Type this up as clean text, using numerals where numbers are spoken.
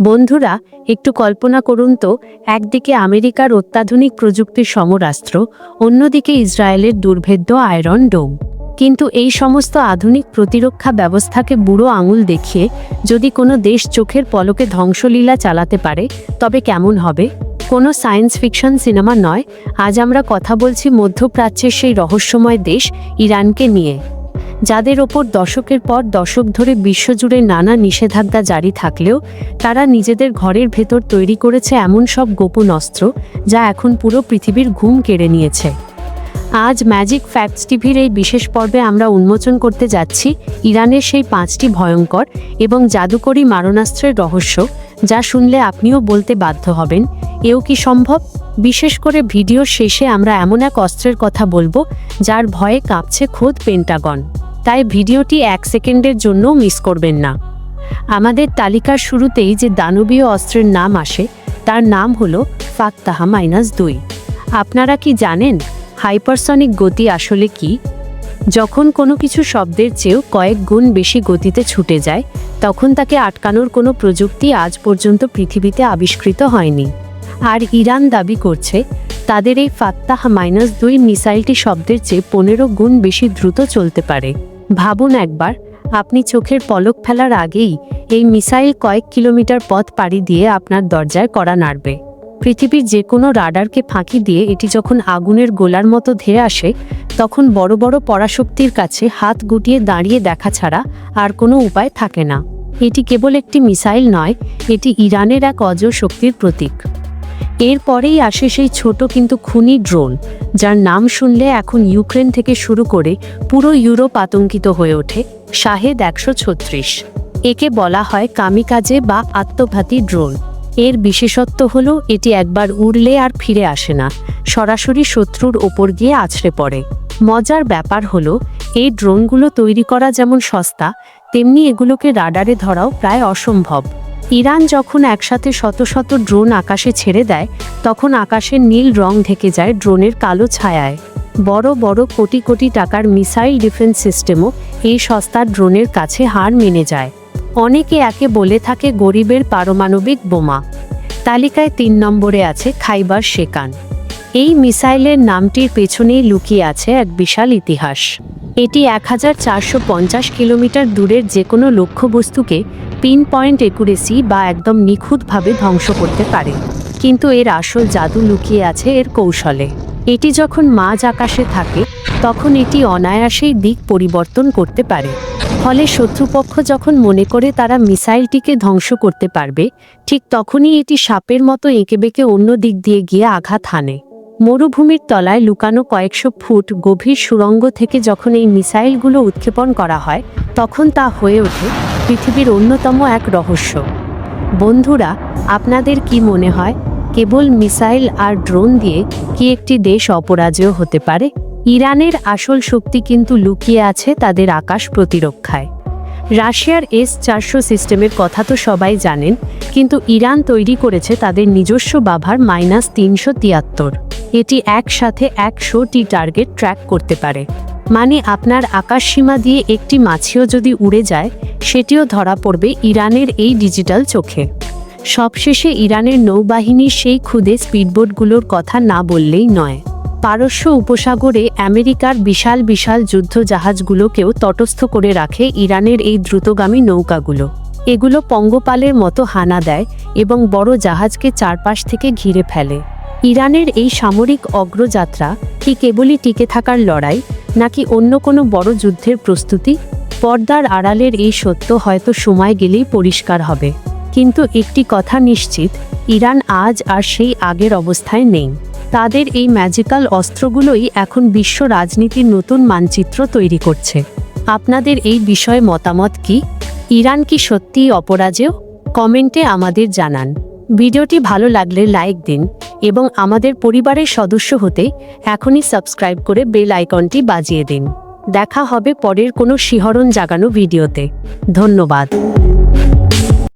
বন্ধুরা, একটু কল্পনা করুন তো, একদিকে আমেরিকার অত্যাধুনিক প্রযুক্তির সমরাস্ত্র, অন্যদিকে ইসরায়েলের দুর্ভেদ্য আয়রন ডোম। কিন্তু এই সমস্ত আধুনিক প্রতিরক্ষা ব্যবস্থাকে বুড়ো আঙুল দেখিয়ে যদি কোনো দেশ চোখের পলকে ধ্বংসলীলা চালাতে পারে, তবে কেমন হবে? কোনো সায়েন্স ফিকশন সিনেমা নয়, আজ আমরা কথা বলছি মধ্যপ্রাচ্যের সেই রহস্যময় দেশ ইরানকে নিয়ে, যাদের ওপর দশকের পর দশক ধরে বিশ্বজুড়ে নানা নিষেধাজ্ঞা জারি থাকলেও তারা নিজেদের ঘরের ভেতর তৈরি করেছে এমন সব গোপন অস্ত্র যা এখন পুরো পৃথিবীর ঘুম কেড়ে নিয়েছে। আজ ম্যাজিক ফ্যাক্টস টিভির এই বিশেষ পর্বে আমরা উন্মোচন করতে যাচ্ছি ইরানের সেই 5টি ভয়ঙ্কর এবং জাদুকরী মারণাস্ত্রের রহস্য, যা শুনলে আপনিও বলতে বাধ্য হবেন, এও কি সম্ভব? বিশেষ করে ভিডিওর শেষে আমরা এমন এক অস্ত্রের কথা বলবো যার ভয়ে কাঁপছে খোদ পেন্টাগন। তাই ভিডিওটি 1 সেকেন্ডের জন্যও মিস করবেন না। আমাদের তালিকার শুরুতেই যে দানবীয় অস্ত্রের নাম আসে তার নাম হলো ফাত্তাহা-2। আপনারা কি জানেন হাইপারসনিক গতি আসলে কি? যখন কোনো কিছু শব্দের চেয়েও কয়েক গুণ বেশি গতিতে ছুটে যায়, তখন তাকে আটকানোর কোনো প্রযুক্তি আজ পর্যন্ত পৃথিবীতে আবিষ্কৃত হয়নি। আর ইরান দাবি করছে তাদের এই ফাত্তাহা-2 মিসাইলটি শব্দের চেয়ে 15 গুণ বেশি দ্রুত চলতে পারে। ভাবুন একবার, আপনি চোখের পলক ফেলার আগেই এই মিসাইল কয়েক কিলোমিটার পথ পাড়ি দিয়ে আপনার দরজায় কড়া নাড়বে। পৃথিবীর যে কোনো রাডারকে ফাঁকি দিয়ে এটি যখন আগুনের গোলার মতো ধেয়ে আসে, তখন বড় বড় পরাশক্তির কাছে হাত গুটিয়ে দাঁড়িয়ে দেখা ছাড়া আর কোনো উপায় থাকে না। এটি কেবল একটি মিসাইল নয়, এটি ইরানের এক অজয় শক্তির প্রতীক। এরপরেই আসে সেই ছোট কিন্তু খুনি ড্রোন, যার নাম শুনলে এখন ইউক্রেন থেকে শুরু করে পুরো ইউরোপ আতঙ্কিত হয়ে ওঠে। শাহেদ 136। একে বলা হয় কামিকাজে বা আত্মঘাতী ড্রোন। এর বিশেষত্ব হলো এটি একবার উড়লে আর ফিরে আসে না, সরাসরি শত্রুর ওপর গিয়ে আছড়ে পড়ে। মজার ব্যাপার হলো এই ড্রোনগুলো তৈরি করা যেমন সস্তা, তেমনি এগুলোকে রাডারে ধরাও প্রায় অসম্ভব। ইরান যখন একসাথে শত শত ড্রোন আকাশে ছেড়ে দেয়, তখন আকাশের নীল রং ঢেকে যায় ড্রোনের কালো ছায়ায়। বড় বড় কোটি কোটি টাকার মিসাইল ডিফেন্স সিস্টেমও এই সস্তা ড্রোনের কাছে হার মেনে যায়। অনেকে একে বলে থাকে গরিবের পারমাণবিক বোমা। তালিকায় 3 নম্বরে আছে খাইবার শেকান। এই মিসাইলের নামটির পেছনেই লুকিয়ে আছে এক বিশাল ইতিহাস। এটি 1450 কিলোমিটার দূরের যে কোনো লক্ষ্যবস্তুকে পিন পয়েন্ট একুরেসি বা একদম নিখুঁতভাবে ধ্বংস করতে পারে। কিন্তু এর আসল জাদু লুকিয়ে আছে এর কৌশলে। এটি যখন মাঝ আকাশে থাকে, তখন এটি অনায়াসেই দিক পরিবর্তন করতে পারে। ফলে শত্রুপক্ষ যখন মনে করে তারা মিসাইলটিকে ধ্বংস করতে পারবে, ঠিক তখনই এটি সাপের মতো এঁকেবেঁকে অন্য দিক দিয়ে গিয়ে আঘাত হানে। মরুভূমির তলায় লুকানো কয়েকশো ফুট গভীর সুড়ঙ্গ থেকে যখন এই মিসাইলগুলো উৎক্ষেপণ করা হয়, তখন তা হয়ে ওঠে পৃথিবীর অন্যতম এক রহস্য। বন্ধুরা, আপনাদের কি মনে হয়, কেবল মিসাইল আর ড্রোন দিয়ে কি একটি দেশ অপরাজেয় হতে পারে? ইরানের আসল শক্তি কিন্তু লুকিয়ে আছে তাদের আকাশ প্রতিরক্ষায়। রাশিয়ার S-400 সিস্টেমের কথা তো সবাই জানেন, কিন্তু ইরান তৈরি করেছে তাদের নিজস্ব বাভার -373। এটি একসাথে 100টি টার্গেট ট্র্যাক করতে পারে। মানে আপনার আকাশসীমা দিয়ে একটি মাছিও যদি উড়ে যায়, সেটিও ধরা পড়বে ইরানের এই ডিজিটাল চোখে। সবশেষে ইরানের নৌবাহিনীর সেই ক্ষুদে স্পিডবোটগুলোর কথা না বললেই নয়। পারস্য উপসাগরে আমেরিকার বিশাল বিশাল যুদ্ধ জাহাজগুলোকেও তটস্থ করে রাখে ইরানের এই দ্রুতগামী নৌকাগুলো। এগুলো পঙ্গপালের মতো হানা দেয় এবং বড় জাহাজকে চারপাশ থেকে ঘিরে ফেলে। ইরানের এই সামরিক অগ্রযাত্রা কি কেবলই টিকে থাকার লড়াই, নাকি অন্য কোনো বড় যুদ্ধের প্রস্তুতি? পর্দার আড়ালের এই সত্য হয়তো সময় গেলেই পরিষ্কার হবে। কিন্তু একটি কথা নিশ্চিত, ইরান আজ আর সেই আগের অবস্থায় নেই। তাদের এই ম্যাজিক্যাল অস্ত্রগুলোই এখন বিশ্ব রাজনীতির নতুন মানচিত্র তৈরি করছে। আপনাদের এই বিষয়ে মতামত কি? ইরান কি সত্যিই অপরাজেয়? কমেন্টে আমাদের জানান। ভিডিওটি ভালো লাগলে লাইক দিন এবং আমাদের পরিবারের সদস্য হতে এখনই সাবস্ক্রাইব করে বেল আইকনটি বাজিয়ে দিন। দেখা হবে পরের কোনো শিহরণ জাগানো ভিডিওতে। ধন্যবাদ।